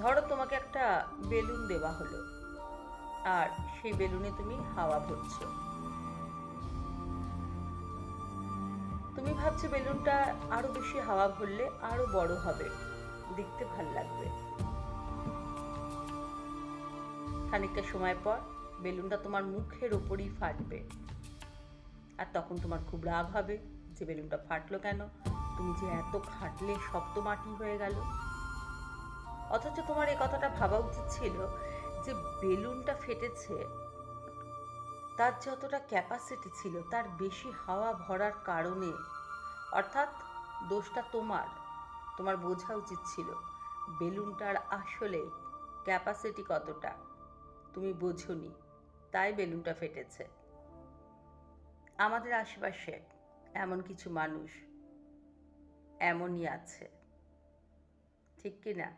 ধরো তোমাকে একটা বেলুন দেওয়া হলো, আর সেই বেলুনে তুমি হাওয়া ভরছো। তুমি ভাবছো বেলুনটা আরো বেশি হাওয়া ভরলে আরো বড় হবে, দেখতে ভাল লাগবে। খানিকটা সময় পর বেলুনটা তোমার মুখের ওপরই ফাটবে, আর তখন তোমার খুব রাগ হবে যে বেলুনটা ফাটলো কেন, তুমি যে এত খাটলে সব তো মাটি হয়ে গেল। অথচ তোমার এই কথাটা ভাবা উচিত ছিল যে বেলুনটা ফেটেছে, তার যতটা ক্যাপাসিটি ছিল তার বেশি হাওয়া ভরার কারণে। অর্থাৎ দোষটা তোমার। তোমার বোঝা উচিত ছিল বেলুনটার আসলে ক্যাপাসিটি কতটা, তুমি বোঝোনি, তাই বেলুনটা ফেটেছে। আমাদের আশেপাশে এমন কিছু মানুষ এমনই আছে, ঠিক কি না?